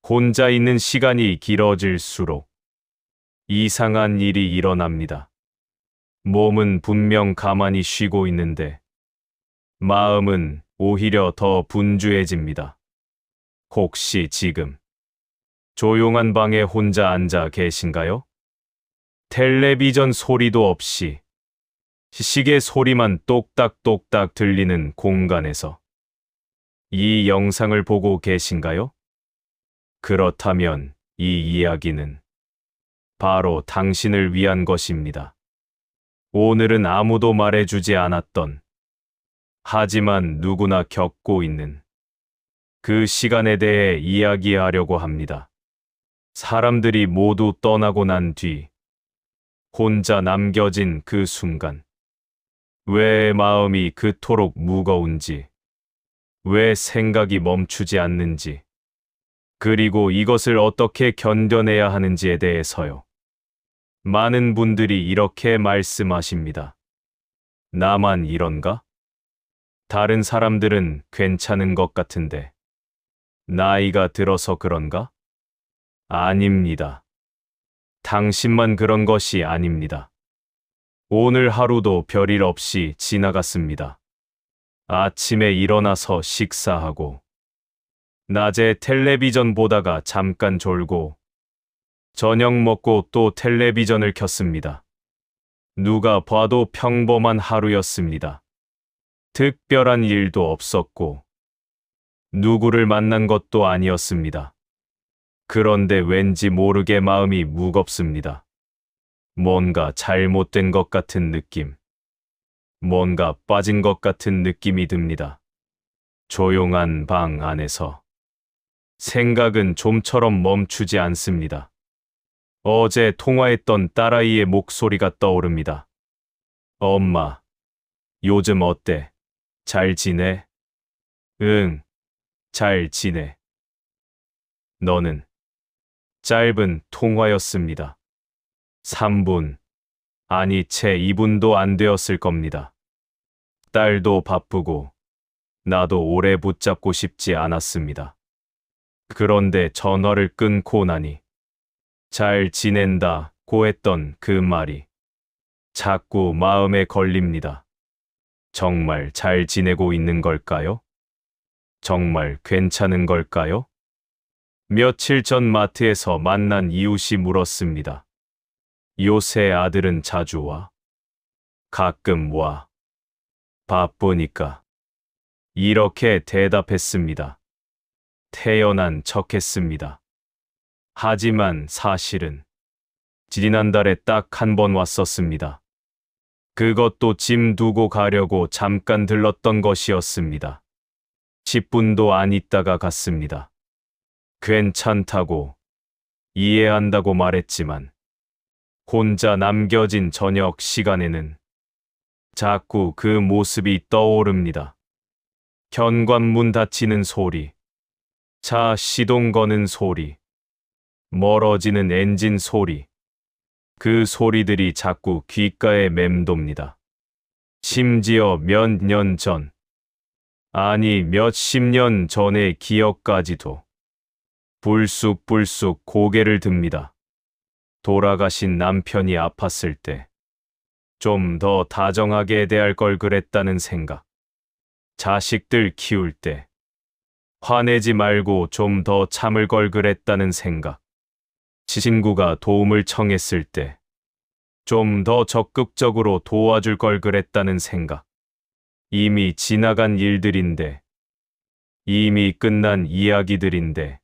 혼자 있는 시간이 길어질수록 이상한 일이 일어납니다. 몸은 분명 가만히 쉬고 있는데 마음은 오히려 더 분주해집니다. 혹시 지금 조용한 방에 혼자 앉아 계신가요? 텔레비전 소리도 없이 시계 소리만 똑딱똑딱 들리는 공간에서 이 영상을 보고 계신가요? 그렇다면 이 이야기는 바로 당신을 위한 것입니다. 오늘은 아무도 말해주지 않았던, 하지만 누구나 겪고 있는 그 시간에 대해 이야기하려고 합니다. 사람들이 모두 떠나고 난 뒤 혼자 남겨진 그 순간, 왜 마음이 그토록 무거운지, 왜 생각이 멈추지 않는지, 그리고 이것을 어떻게 견뎌내야 하는지에 대해서요. 많은 분들이 이렇게 말씀하십니다. 나만 이런가? 다른 사람들은 괜찮은 것 같은데, 나이가 들어서 그런가? 아닙니다. 당신만 그런 것이 아닙니다. 오늘 하루도 별일 없이 지나갔습니다. 아침에 일어나서 식사하고, 낮에 텔레비전 보다가 잠깐 졸고, 저녁 먹고 또 텔레비전을 켰습니다. 누가 봐도 평범한 하루였습니다. 특별한 일도 없었고, 누구를 만난 것도 아니었습니다. 그런데 왠지 모르게 마음이 무겁습니다. 뭔가 잘못된 것 같은 느낌. 뭔가 빠진 것 같은 느낌이 듭니다. 조용한 방 안에서 생각은 좀처럼 멈추지 않습니다. 어제 통화했던 딸아이의 목소리가 떠오릅니다. 엄마, 요즘 어때? 잘 지내? 응, 잘 지내. 너는? 짧은 통화였습니다. 3분, 아니 채 2분도 안 되었을 겁니다. 딸도 바쁘고 나도 오래 붙잡고 싶지 않았습니다. 그런데 전화를 끊고 나니 잘 지낸다고 했던 그 말이 자꾸 마음에 걸립니다. 정말 잘 지내고 있는 걸까요? 정말 괜찮은 걸까요? 며칠 전 마트에서 만난 이웃이 물었습니다. 요새 아들은 자주 와? 가끔 와. 바쁘니까. 이렇게 대답했습니다. 태연한 척했습니다. 하지만 사실은 지난달에 딱 한 번 왔었습니다. 그것도 짐 두고 가려고 잠깐 들렀던 것이었습니다. 10분도 안 있다가 갔습니다. 괜찮다고, 이해한다고 말했지만 혼자 남겨진 저녁 시간에는 자꾸 그 모습이 떠오릅니다. 현관문 닫히는 소리, 차 시동 거는 소리, 멀어지는 엔진 소리, 그 소리들이 자꾸 귓가에 맴돕니다. 심지어 몇 년 전, 아니 몇십 년 전의 기억까지도 불쑥불쑥 고개를 듭니다. 돌아가신 남편이 아팠을 때 좀 더 다정하게 대할 걸 그랬다는 생각. 자식들 키울 때 화내지 말고 좀 더 참을 걸 그랬다는 생각. 친구가 도움을 청했을 때 좀 더 적극적으로 도와줄 걸 그랬다는 생각. 이미 지나간 일들인데, 이미 끝난 이야기들인데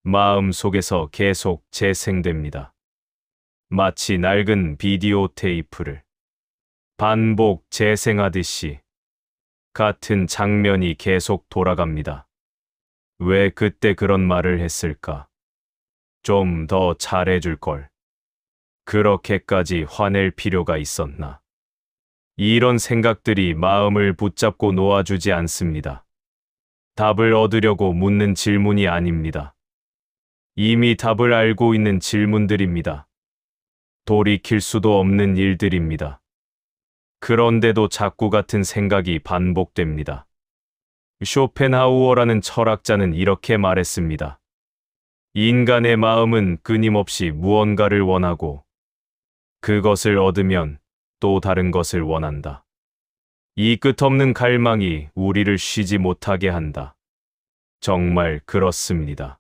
마음속에서 계속 재생됩니다. 마치 낡은 비디오 테이프를 반복 재생하듯이 같은 장면이 계속 돌아갑니다. 왜 그때 그런 말을 했을까? 좀 더 잘해줄 걸. 그렇게까지 화낼 필요가 있었나? 이런 생각들이 마음을 붙잡고 놓아주지 않습니다. 답을 얻으려고 묻는 질문이 아닙니다. 이미 답을 알고 있는 질문들입니다. 돌이킬 수도 없는 일들입니다. 그런데도 자꾸 같은 생각이 반복됩니다. 쇼펜하우어라는 철학자는 이렇게 말했습니다. 인간의 마음은 끊임없이 무언가를 원하고 그것을 얻으면 또 다른 것을 원한다. 이 끝없는 갈망이 우리를 쉬지 못하게 한다. 정말 그렇습니다.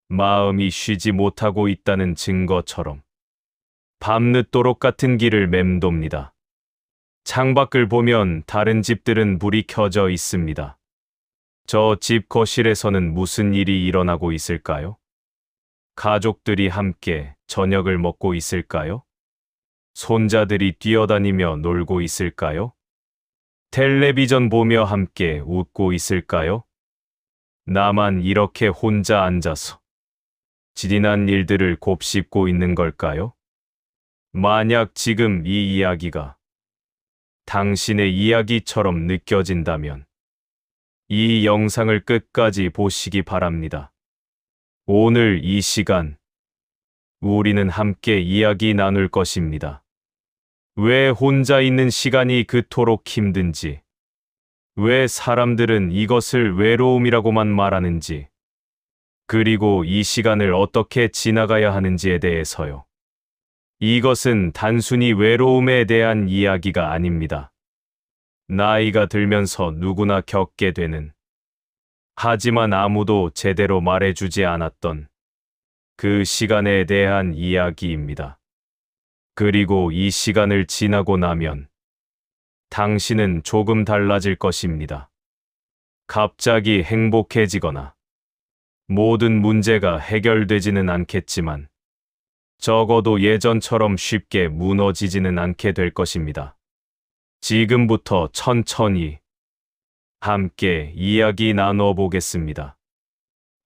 마음이 쉬지 못하고 있다는 증거처럼 밤늦도록 같은 길을 맴돕니다. 창밖을 보면 다른 집들은 불이 켜져 있습니다. 저 집 거실에서는 무슨 일이 일어나고 있을까요? 가족들이 함께 저녁을 먹고 있을까요? 손자들이 뛰어다니며 놀고 있을까요? 텔레비전 보며 함께 웃고 있을까요? 나만 이렇게 혼자 앉아서 지리난 일들을 곱씹고 있는 걸까요? 만약 지금 이 이야기가 당신의 이야기처럼 느껴진다면 이 영상을 끝까지 보시기 바랍니다. 오늘 이 시간 우리는 함께 이야기 나눌 것입니다. 왜 혼자 있는 시간이 그토록 힘든지, 왜 사람들은 이것을 외로움이라고만 말하는지, 그리고 이 시간을 어떻게 지나가야 하는지에 대해서요. 이것은 단순히 외로움에 대한 이야기가 아닙니다. 나이가 들면서 누구나 겪게 되는, 하지만 아무도 제대로 말해주지 않았던 그 시간에 대한 이야기입니다. 그리고 이 시간을 지나고 나면 당신은 조금 달라질 것입니다. 갑자기 행복해지거나 모든 문제가 해결되지는 않겠지만 적어도 예전처럼 쉽게 무너지지는 않게 될 것입니다. 지금부터 천천히 함께 이야기 나눠 보겠습니다.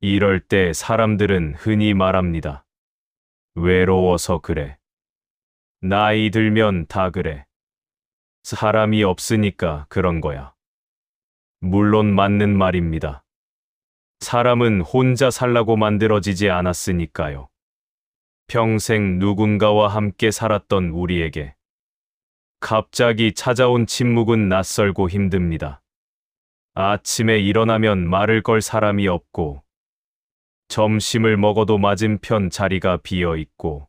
이럴 때 사람들은 흔히 말합니다. 외로워서 그래. 나이 들면 다 그래. 사람이 없으니까 그런 거야. 물론 맞는 말입니다. 사람은 혼자 살라고 만들어지지 않았으니까요. 평생 누군가와 함께 살았던 우리에게 갑자기 찾아온 침묵은 낯설고 힘듭니다. 아침에 일어나면 말을 걸 사람이 없고, 점심을 먹어도 맞은편 자리가 비어 있고,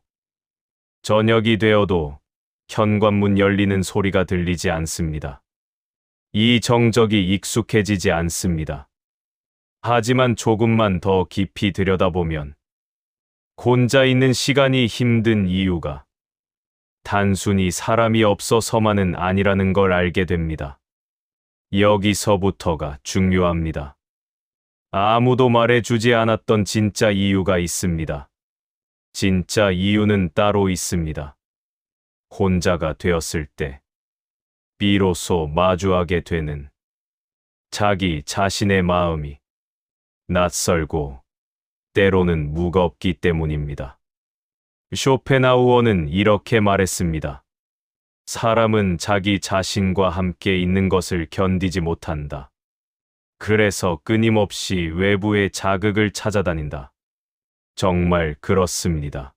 저녁이 되어도 현관문 열리는 소리가 들리지 않습니다. 이 정적이 익숙해지지 않습니다. 하지만 조금만 더 깊이 들여다보면 혼자 있는 시간이 힘든 이유가 단순히 사람이 없어서만은 아니라는 걸 알게 됩니다. 여기서부터가 중요합니다. 아무도 말해주지 않았던 진짜 이유가 있습니다. 진짜 이유는 따로 있습니다. 혼자가 되었을 때 비로소 마주하게 되는 자기 자신의 마음이 낯설고 때로는 무겁기 때문입니다. 쇼펜하우어는 이렇게 말했습니다. 사람은 자기 자신과 함께 있는 것을 견디지 못한다. 그래서 끊임없이 외부의 자극을 찾아다닌다. 정말 그렇습니다.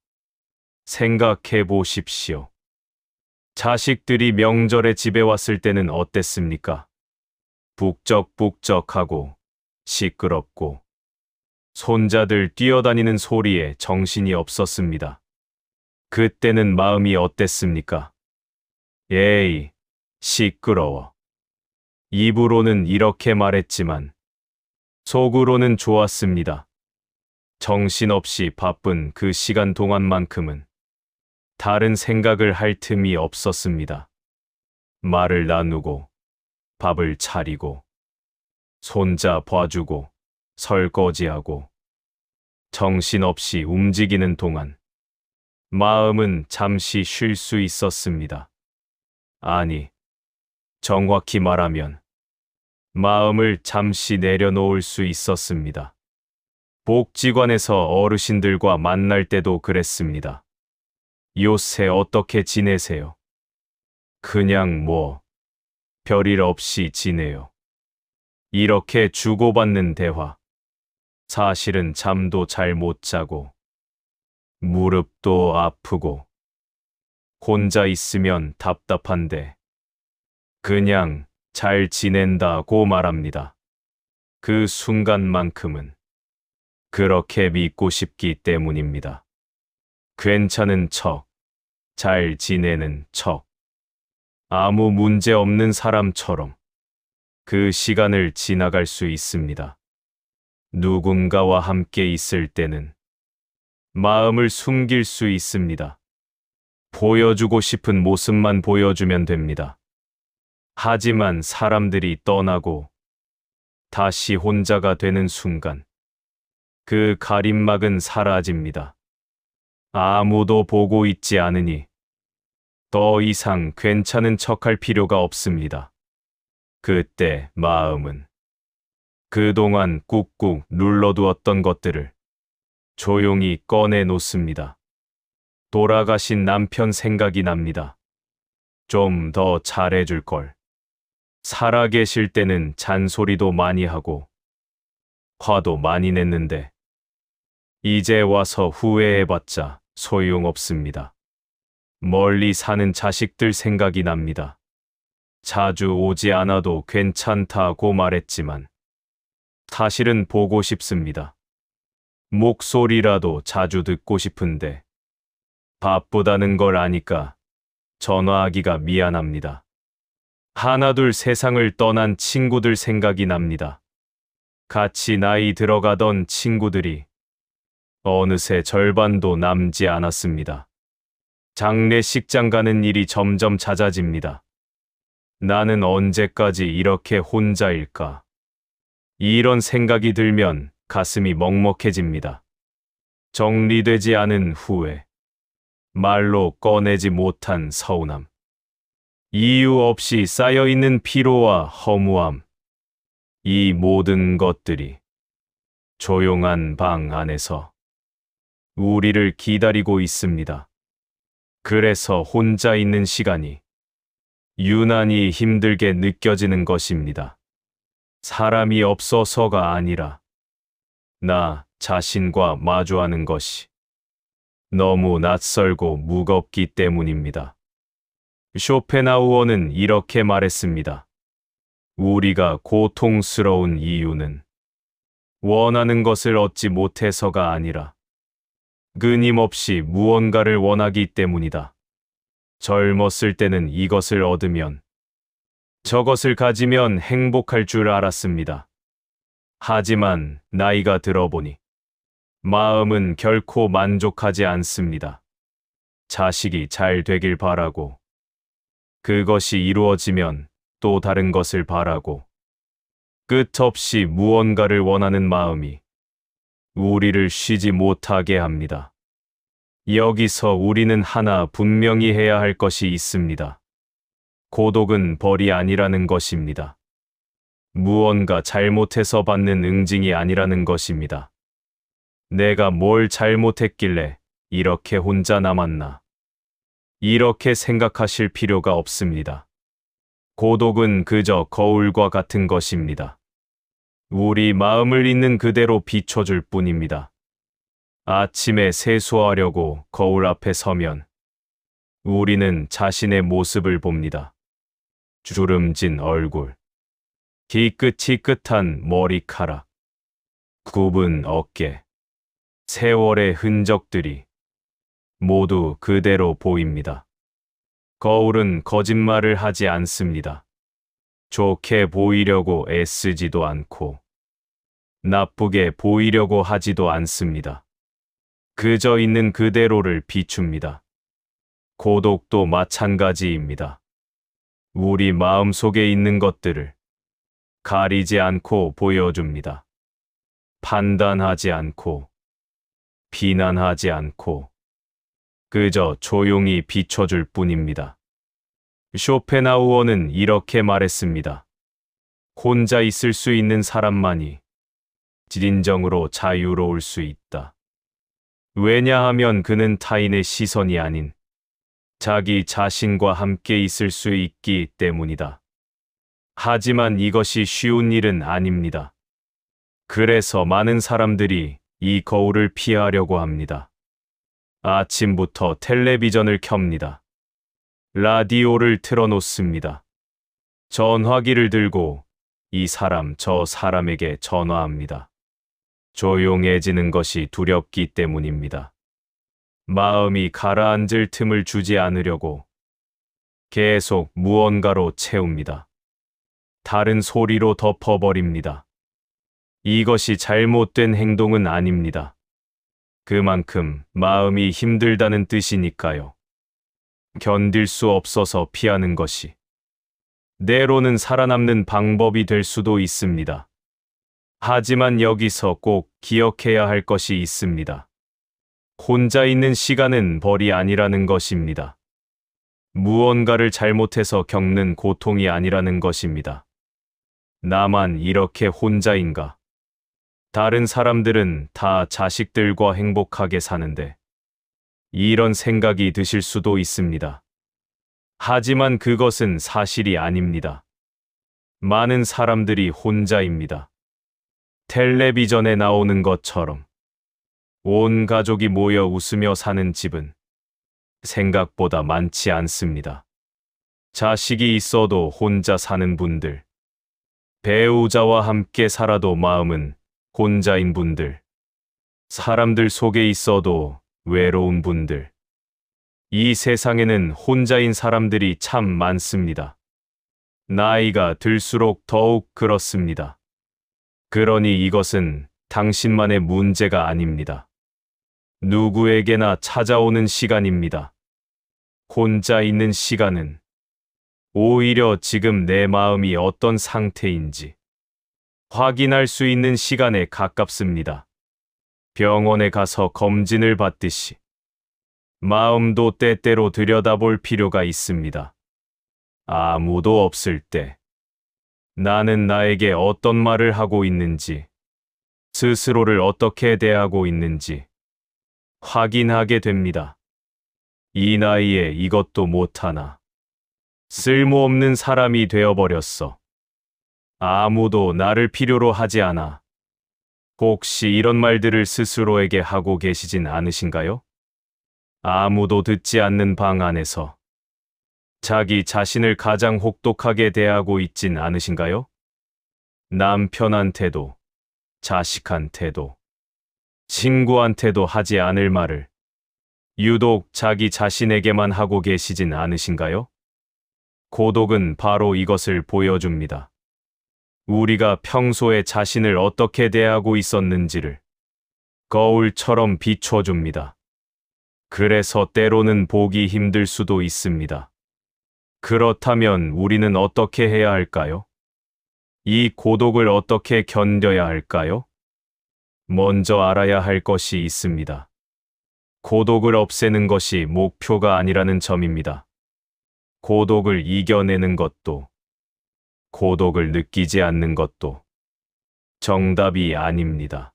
생각해 보십시오. 자식들이 명절에 집에 왔을 때는 어땠습니까? 북적북적하고 시끄럽고 손자들 뛰어다니는 소리에 정신이 없었습니다. 그때는 마음이 어땠습니까? 에이, 시끄러워. 입으로는 이렇게 말했지만 속으로는 좋았습니다. 정신없이 바쁜 그 시간 동안만큼은 다른 생각을 할 틈이 없었습니다. 말을 나누고 밥을 차리고 손자 봐주고 설거지하고 정신없이 움직이는 동안 마음은 잠시 쉴 수 있었습니다. 아니, 정확히 말하면 마음을 잠시 내려놓을 수 있었습니다. 복지관에서 어르신들과 만날 때도 그랬습니다. 요새 어떻게 지내세요? 그냥 별일 없이 지내요. 이렇게 주고받는 대화. 사실은 잠도 잘 못 자고, 무릎도 아프고, 혼자 있으면 답답한데, 그냥 잘 지낸다고 말합니다. 그 순간만큼은 그렇게 믿고 싶기 때문입니다. 괜찮은 척, 잘 지내는 척, 아무 문제 없는 사람처럼 그 시간을 지나갈 수 있습니다. 누군가와 함께 있을 때는 마음을 숨길 수 있습니다. 보여주고 싶은 모습만 보여주면 됩니다. 하지만 사람들이 떠나고 다시 혼자가 되는 순간 그 가림막은 사라집니다. 아무도 보고 있지 않으니 더 이상 괜찮은 척할 필요가 없습니다. 그때 마음은 그동안 꾹꾹 눌러두었던 것들을 조용히 꺼내 놓습니다. 돌아가신 남편 생각이 납니다. 좀 더 잘해줄 걸. 살아계실 때는 잔소리도 많이 하고 화도 많이 냈는데 이제 와서 후회해봤자 소용없습니다. 멀리 사는 자식들 생각이 납니다. 자주 오지 않아도 괜찮다고 말했지만 사실은 보고 싶습니다. 목소리라도 자주 듣고 싶은데 바쁘다는 걸 아니까 전화하기가 미안합니다. 하나둘 세상을 떠난 친구들 생각이 납니다. 같이 나이 들어가던 친구들이 어느새 절반도 남지 않았습니다. 장례식장 가는 일이 점점 잦아집니다. 나는 언제까지 이렇게 혼자일까? 이런 생각이 들면 가슴이 먹먹해집니다. 정리되지 않은 후회, 말로 꺼내지 못한 서운함, 이유 없이 쌓여있는 피로와 허무함, 이 모든 것들이 조용한 방 안에서 우리를 기다리고 있습니다. 그래서 혼자 있는 시간이 유난히 힘들게 느껴지는 것입니다. 사람이 없어서가 아니라 나 자신과 마주하는 것이 너무 낯설고 무겁기 때문입니다. 쇼펜하우어는 이렇게 말했습니다. 우리가 고통스러운 이유는 원하는 것을 얻지 못해서가 아니라 끊임없이 무언가를 원하기 때문이다. 젊었을 때는 이것을 얻으면 저것을 가지면 행복할 줄 알았습니다. 하지만 나이가 들어보니 마음은 결코 만족하지 않습니다. 자식이 잘 되길 바라고 그것이 이루어지면 또 다른 것을 바라고 끝없이 무언가를 원하는 마음이 우리를 쉬지 못하게 합니다. 여기서 우리는 하나 분명히 해야 할 것이 있습니다. 고독은 벌이 아니라는 것입니다. 무언가 잘못해서 받는 응징이 아니라는 것입니다. 내가 뭘 잘못했길래 이렇게 혼자 남았나? 이렇게 생각하실 필요가 없습니다. 고독은 그저 거울과 같은 것입니다. 우리 마음을 있는 그대로 비춰줄 뿐입니다. 아침에 세수하려고 거울 앞에 서면 우리는 자신의 모습을 봅니다. 주름진 얼굴, 희끗희끗한 머리카락, 굽은 어깨, 세월의 흔적들이 모두 그대로 보입니다. 거울은 거짓말을 하지 않습니다. 좋게 보이려고 애쓰지도 않고 나쁘게 보이려고 하지도 않습니다. 그저 있는 그대로를 비춥니다. 고독도 마찬가지입니다. 우리 마음속에 있는 것들을 가리지 않고 보여줍니다. 판단하지 않고 비난하지 않고 그저 조용히 비춰줄 뿐입니다. 쇼펜하우어는 이렇게 말했습니다. 혼자 있을 수 있는 사람만이 진정으로 자유로울 수 있다. 왜냐하면 그는 타인의 시선이 아닌 자기 자신과 함께 있을 수 있기 때문이다. 하지만 이것이 쉬운 일은 아닙니다. 그래서 많은 사람들이 이 거울을 피하려고 합니다. 아침부터 텔레비전을 켭니다. 라디오를 틀어놓습니다. 전화기를 들고 이 사람 저 사람에게 전화합니다. 조용해지는 것이 두렵기 때문입니다. 마음이 가라앉을 틈을 주지 않으려고 계속 무언가로 채웁니다. 다른 소리로 덮어버립니다. 이것이 잘못된 행동은 아닙니다. 그만큼 마음이 힘들다는 뜻이니까요. 견딜 수 없어서 피하는 것이 때로는 살아남는 방법이 될 수도 있습니다. 하지만 여기서 꼭 기억해야 할 것이 있습니다. 혼자 있는 시간은 벌이 아니라는 것입니다. 무언가를 잘못해서 겪는 고통이 아니라는 것입니다. 나만 이렇게 혼자인가? 다른 사람들은 다 자식들과 행복하게 사는데 이런 생각이 드실 수도 있습니다. 하지만 그것은 사실이 아닙니다. 많은 사람들이 혼자입니다. 텔레비전에 나오는 것처럼 온 가족이 모여 웃으며 사는 집은 생각보다 많지 않습니다. 자식이 있어도 혼자 사는 분들, 배우자와 함께 살아도 마음은 혼자인 분들, 사람들 속에 있어도 외로운 분들, 이 세상에는 혼자인 사람들이 참 많습니다. 나이가 들수록 더욱 그렇습니다. 그러니 이것은 당신만의 문제가 아닙니다. 누구에게나 찾아오는 시간입니다. 혼자 있는 시간은 오히려 지금 내 마음이 어떤 상태인지 확인할 수 있는 시간에 가깝습니다. 병원에 가서 검진을 받듯이 마음도 때때로 들여다볼 필요가 있습니다. 아무도 없을 때 나는 나에게 어떤 말을 하고 있는지, 스스로를 어떻게 대하고 있는지 확인하게 됩니다. 이 나이에 이것도 못하나 쓸모없는 사람이 되어버렸어. 아무도 나를 필요로 하지 않아. 혹시 이런 말들을 스스로에게 하고 계시진 않으신가요? 아무도 듣지 않는 방 안에서 자기 자신을 가장 혹독하게 대하고 있진 않으신가요? 남편한테도, 자식한테도, 친구한테도 하지 않을 말을 유독 자기 자신에게만 하고 계시진 않으신가요? 고독은 바로 이것을 보여줍니다. 우리가 평소에 자신을 어떻게 대하고 있었는지를 거울처럼 비춰줍니다. 그래서 때로는 보기 힘들 수도 있습니다. 그렇다면 우리는 어떻게 해야 할까요? 이 고독을 어떻게 견뎌야 할까요? 먼저 알아야 할 것이 있습니다. 고독을 없애는 것이 목표가 아니라는 점입니다. 고독을 이겨내는 것도, 고독을 느끼지 않는 것도 정답이 아닙니다.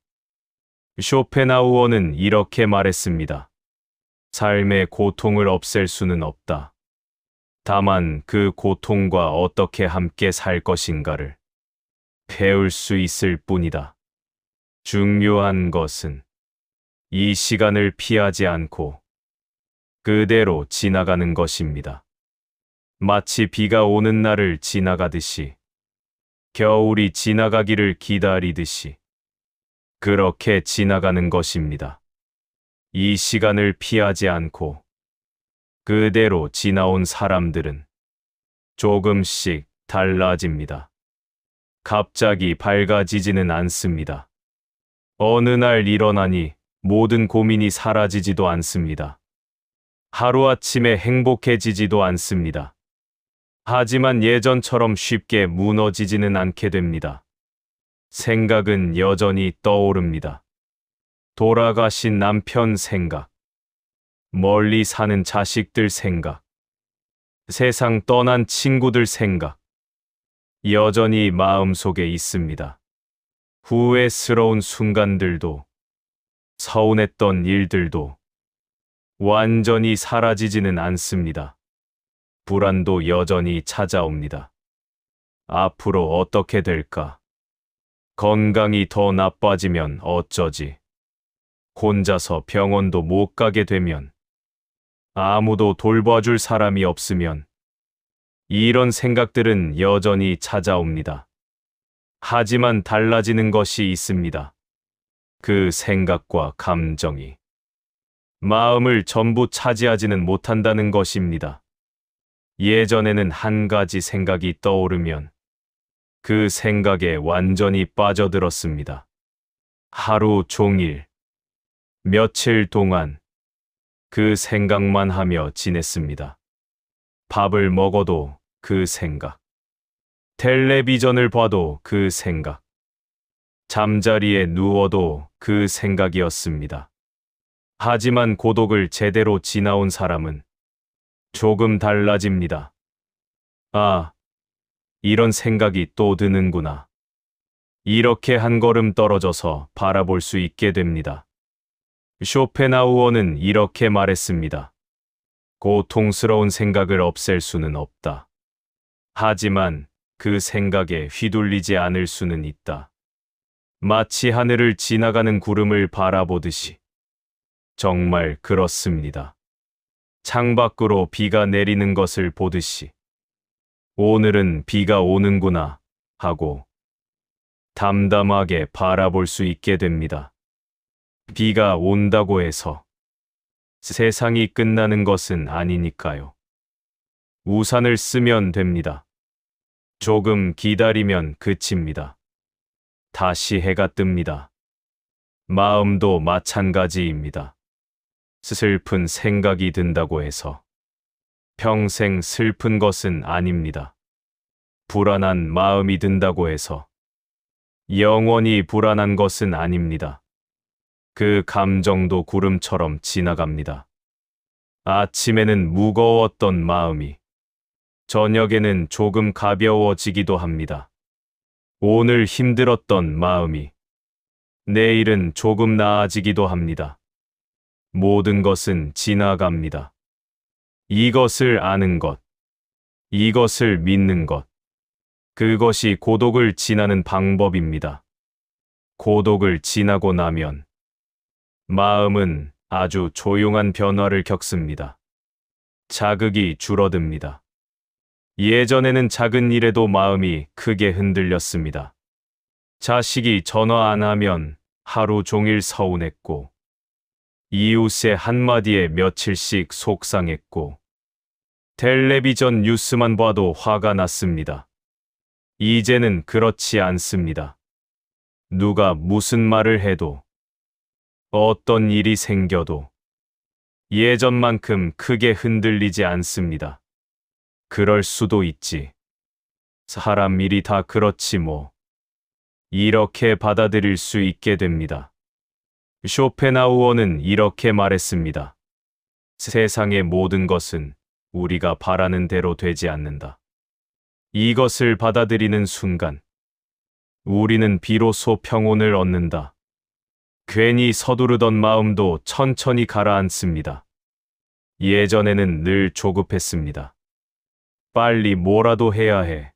쇼펜하우어는 이렇게 말했습니다. 삶의 고통을 없앨 수는 없다. 다만 그 고통과 어떻게 함께 살 것인가를 배울 수 있을 뿐이다. 중요한 것은 이 시간을 피하지 않고 그대로 지나가는 것입니다. 마치 비가 오는 날을 지나가듯이, 겨울이 지나가기를 기다리듯이 그렇게 지나가는 것입니다. 이 시간을 피하지 않고 그대로 지나온 사람들은 조금씩 달라집니다. 갑자기 밝아지지는 않습니다. 어느 날 일어나니 모든 고민이 사라지지도 않습니다. 하루아침에 행복해지지도 않습니다. 하지만 예전처럼 쉽게 무너지지는 않게 됩니다. 생각은 여전히 떠오릅니다. 돌아가신 남편 생각, 멀리 사는 자식들 생각, 세상 떠난 친구들 생각, 여전히 마음속에 있습니다. 후회스러운 순간들도, 서운했던 일들도 완전히 사라지지는 않습니다. 불안도 여전히 찾아옵니다. 앞으로 어떻게 될까? 건강이 더 나빠지면 어쩌지? 혼자서 병원도 못 가게 되면, 아무도 돌봐줄 사람이 없으면, 이런 생각들은 여전히 찾아옵니다. 하지만 달라지는 것이 있습니다. 그 생각과 감정이 마음을 전부 차지하지는 못한다는 것입니다. 예전에는 한 가지 생각이 떠오르면 그 생각에 완전히 빠져들었습니다. 하루 종일, 며칠 동안 그 생각만 하며 지냈습니다. 밥을 먹어도 그 생각, 텔레비전을 봐도 그 생각, 잠자리에 누워도 그 생각이었습니다. 하지만 고독을 제대로 지나온 사람은 조금 달라집니다. 아, 이런 생각이 또 드는구나. 이렇게 한 걸음 떨어져서 바라볼 수 있게 됩니다. 쇼펜하우어는 이렇게 말했습니다. 고통스러운 생각을 없앨 수는 없다. 하지만 그 생각에 휘둘리지 않을 수는 있다. 마치 하늘을 지나가는 구름을 바라보듯이. 정말 그렇습니다. 창밖으로 비가 내리는 것을 보듯이. 오늘은 비가 오는구나 하고 담담하게 바라볼 수 있게 됩니다. 비가 온다고 해서 세상이 끝나는 것은 아니니까요. 우산을 쓰면 됩니다. 조금 기다리면 그칩니다. 다시 해가 뜹니다. 마음도 마찬가지입니다. 슬픈 생각이 든다고 해서 평생 슬픈 것은 아닙니다. 불안한 마음이 든다고 해서 영원히 불안한 것은 아닙니다. 그 감정도 구름처럼 지나갑니다. 아침에는 무거웠던 마음이 저녁에는 조금 가벼워지기도 합니다. 오늘 힘들었던 마음이 내일은 조금 나아지기도 합니다. 모든 것은 지나갑니다. 이것을 아는 것, 이것을 믿는 것, 그것이 고독을 지나는 방법입니다. 고독을 지나고 나면 마음은 아주 조용한 변화를 겪습니다. 자극이 줄어듭니다. 예전에는 작은 일에도 마음이 크게 흔들렸습니다. 자식이 전화 안 하면 하루 종일 서운했고, 이웃의 한마디에 며칠씩 속상했고, 텔레비전 뉴스만 봐도 화가 났습니다. 이제는 그렇지 않습니다. 누가 무슨 말을 해도, 어떤 일이 생겨도 예전만큼 크게 흔들리지 않습니다. 그럴 수도 있지. 사람 일이 다 그렇지 뭐. 이렇게 받아들일 수 있게 됩니다. 쇼펜하우어는 이렇게 말했습니다. 세상의 모든 것은 우리가 바라는 대로 되지 않는다. 이것을 받아들이는 순간, 우리는 비로소 평온을 얻는다. 괜히 서두르던 마음도 천천히 가라앉습니다. 예전에는 늘 조급했습니다. 빨리 뭐라도 해야 해.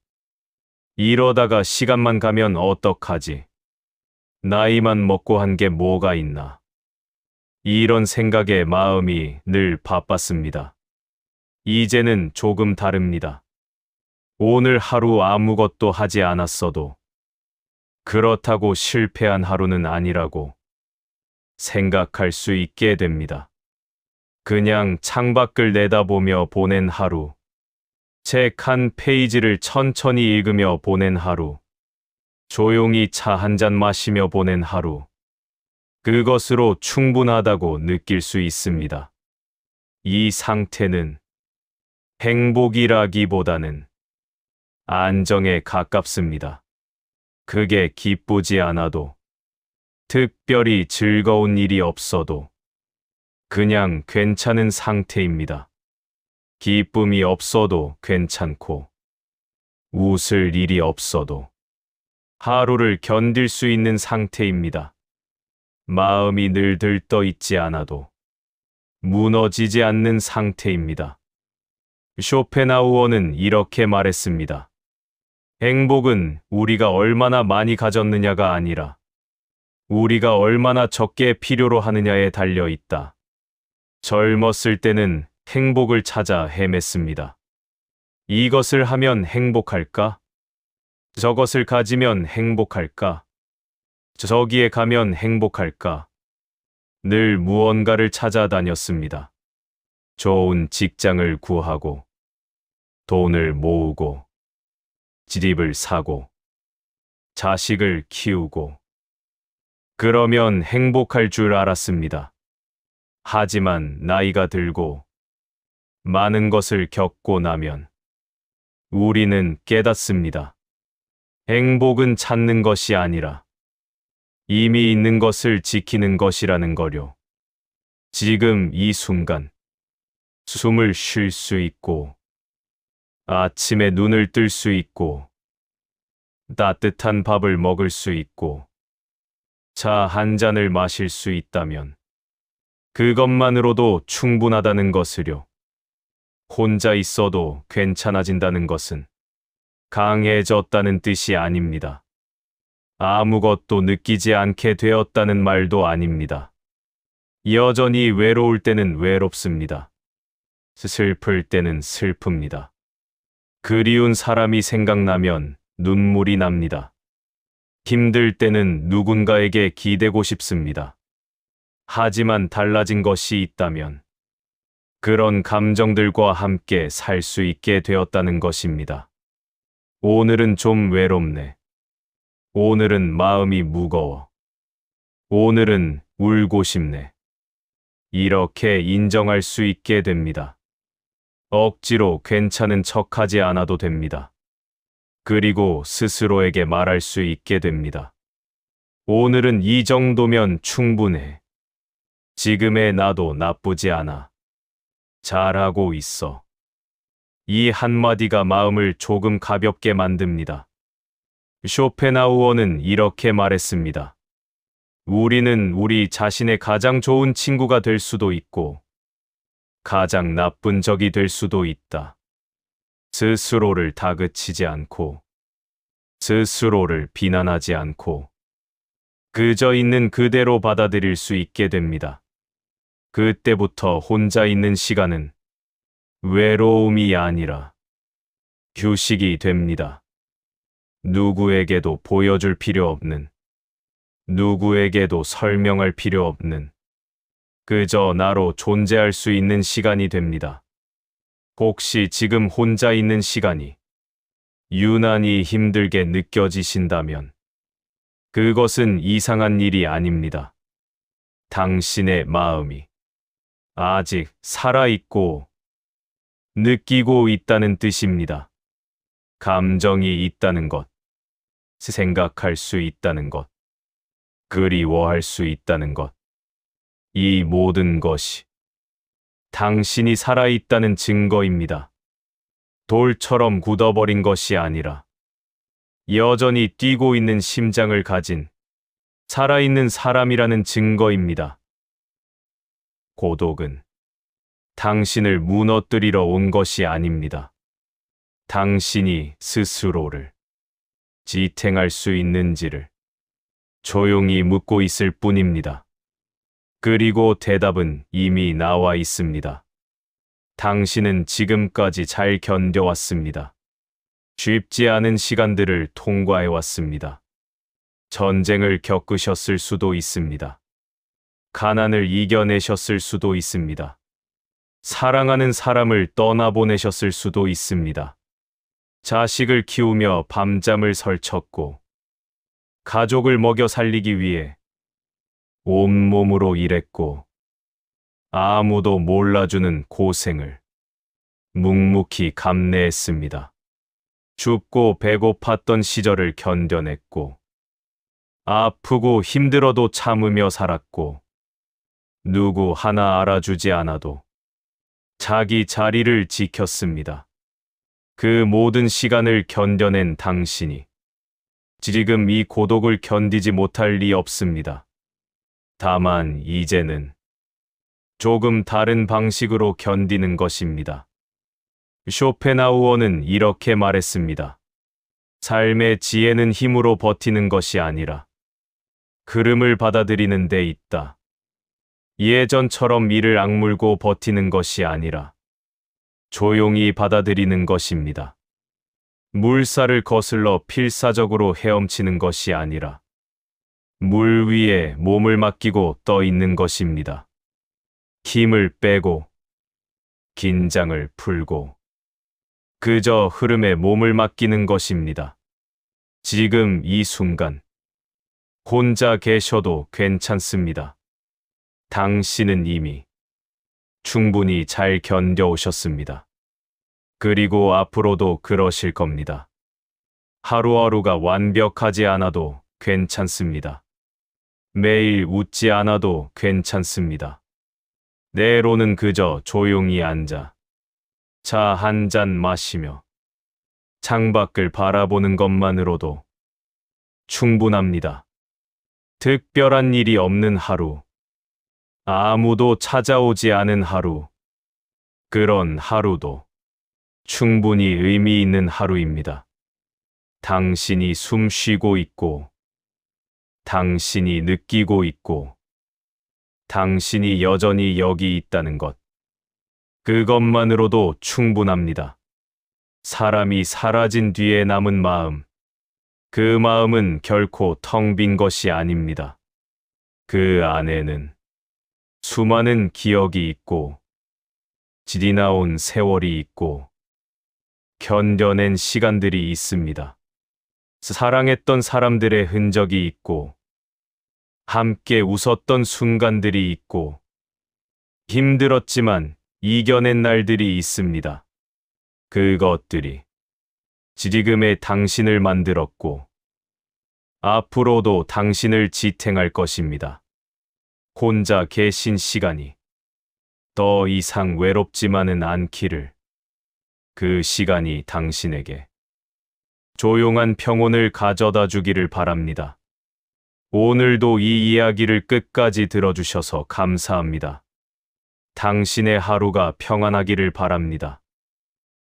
이러다가 시간만 가면 어떡하지? 나이만 먹고 한 게 뭐가 있나? 이런 생각에 마음이 늘 바빴습니다. 이제는 조금 다릅니다. 오늘 하루 아무것도 하지 않았어도 그렇다고 실패한 하루는 아니라고 생각할 수 있게 됩니다. 그냥 창밖을 내다보며 보낸 하루, 책 한 페이지를 천천히 읽으며 보낸 하루, 조용히 차 한 잔 마시며 보낸 하루, 그것으로 충분하다고 느낄 수 있습니다. 이 상태는 행복이라기보다는 안정에 가깝습니다. 그게 기쁘지 않아도, 특별히 즐거운 일이 없어도 그냥 괜찮은 상태입니다. 기쁨이 없어도 괜찮고, 웃을 일이 없어도 하루를 견딜 수 있는 상태입니다. 마음이 늘 들떠 있지 않아도 무너지지 않는 상태입니다. 쇼펜하우어는 이렇게 말했습니다. 행복은 우리가 얼마나 많이 가졌느냐가 아니라 우리가 얼마나 적게 필요로 하느냐에 달려 있다. 젊었을 때는 행복을 찾아 헤맸습니다. 이것을 하면 행복할까? 저것을 가지면 행복할까? 저기에 가면 행복할까? 늘 무언가를 찾아다녔습니다. 좋은 직장을 구하고, 돈을 모으고, 집을 사고, 자식을 키우고, 그러면 행복할 줄 알았습니다. 하지만 나이가 들고, 많은 것을 겪고 나면, 우리는 깨닫습니다. 행복은 찾는 것이 아니라, 이미 있는 것을 지키는 것이라는 거요. 지금 이 순간, 숨을 쉴 수 있고, 아침에 눈을 뜰 수 있고, 따뜻한 밥을 먹을 수 있고, 차 한 잔을 마실 수 있다면, 그것만으로도 충분하다는 것을요. 혼자 있어도 괜찮아진다는 것은 강해졌다는 뜻이 아닙니다. 아무것도 느끼지 않게 되었다는 말도 아닙니다. 여전히 외로울 때는 외롭습니다. 슬플 때는 슬픕니다. 그리운 사람이 생각나면 눈물이 납니다. 힘들 때는 누군가에게 기대고 싶습니다. 하지만 달라진 것이 있다면 그런 감정들과 함께 살 수 있게 되었다는 것입니다. 오늘은 좀 외롭네. 오늘은 마음이 무거워. 오늘은 울고 싶네. 이렇게 인정할 수 있게 됩니다. 억지로 괜찮은 척하지 않아도 됩니다. 그리고 스스로에게 말할 수 있게 됩니다. 오늘은 이 정도면 충분해. 지금의 나도 나쁘지 않아. 잘하고 있어. 이 한마디가 마음을 조금 가볍게 만듭니다. 쇼펜하우어는 이렇게 말했습니다. 우리는 우리 자신의 가장 좋은 친구가 될 수도 있고, 가장 나쁜 적이 될 수도 있다. 스스로를 다그치지 않고, 스스로를 비난하지 않고, 그저 있는 그대로 받아들일 수 있게 됩니다. 그때부터 혼자 있는 시간은 외로움이 아니라 휴식이 됩니다. 누구에게도 보여줄 필요 없는, 누구에게도 설명할 필요 없는, 그저 나로 존재할 수 있는 시간이 됩니다. 혹시 지금 혼자 있는 시간이 유난히 힘들게 느껴지신다면 그것은 이상한 일이 아닙니다. 당신의 마음이 아직 살아있고 느끼고 있다는 뜻입니다. 감정이 있다는 것, 생각할 수 있다는 것, 그리워할 수 있다는 것, 이 모든 것이 당신이 살아있다는 증거입니다. 돌처럼 굳어버린 것이 아니라 여전히 뛰고 있는 심장을 가진 살아있는 사람이라는 증거입니다. 고독은 당신을 무너뜨리러 온 것이 아닙니다. 당신이 스스로를 지탱할 수 있는지를 조용히 묻고 있을 뿐입니다. 그리고 대답은 이미 나와 있습니다. 당신은 지금까지 잘 견뎌왔습니다. 쉽지 않은 시간들을 통과해왔습니다. 전쟁을 겪으셨을 수도 있습니다. 가난을 이겨내셨을 수도 있습니다. 사랑하는 사람을 떠나보내셨을 수도 있습니다. 자식을 키우며 밤잠을 설쳤고, 가족을 먹여 살리기 위해 온몸으로 일했고, 아무도 몰라주는 고생을 묵묵히 감내했습니다. 춥고 배고팠던 시절을 견뎌냈고, 아프고 힘들어도 참으며 살았고, 누구 하나 알아주지 않아도 자기 자리를 지켰습니다. 그 모든 시간을 견뎌낸 당신이 지금 이 고독을 견디지 못할 리 없습니다. 다만 이제는 조금 다른 방식으로 견디는 것입니다. 쇼펜하우어는 이렇게 말했습니다. 삶의 지혜는 힘으로 버티는 것이 아니라 흐름을 받아들이는 데 있다. 예전처럼 이를 악물고 버티는 것이 아니라 조용히 받아들이는 것입니다. 물살을 거슬러 필사적으로 헤엄치는 것이 아니라 물 위에 몸을 맡기고 떠 있는 것입니다. 힘을 빼고, 긴장을 풀고, 그저 흐름에 몸을 맡기는 것입니다. 지금 이 순간, 혼자 계셔도 괜찮습니다. 당신은 이미 충분히 잘 견뎌오셨습니다. 그리고 앞으로도 그러실 겁니다. 하루하루가 완벽하지 않아도 괜찮습니다. 매일 웃지 않아도 괜찮습니다. 때로는 그저 조용히 앉아 차 한 잔 마시며 창밖을 바라보는 것만으로도 충분합니다. 특별한 일이 없는 하루, 아무도 찾아오지 않은 하루, 그런 하루도 충분히 의미 있는 하루입니다. 당신이 숨 쉬고 있고, 당신이 느끼고 있고, 당신이 여전히 여기 있다는 것. 그것만으로도 충분합니다. 사람이 사라진 뒤에 남은 마음, 그 마음은 결코 텅 빈 것이 아닙니다. 그 안에는 수많은 기억이 있고, 지나온 세월이 있고, 견뎌낸 시간들이 있습니다. 사랑했던 사람들의 흔적이 있고, 함께 웃었던 순간들이 있고, 힘들었지만 이겨낸 날들이 있습니다. 그것들이 지금의 당신을 만들었고, 앞으로도 당신을 지탱할 것입니다. 혼자 계신 시간이 더 이상 외롭지만은 않기를, 그 시간이 당신에게 조용한 평온을 가져다 주기를 바랍니다. 오늘도 이 이야기를 끝까지 들어주셔서 감사합니다. 당신의 하루가 평안하기를 바랍니다.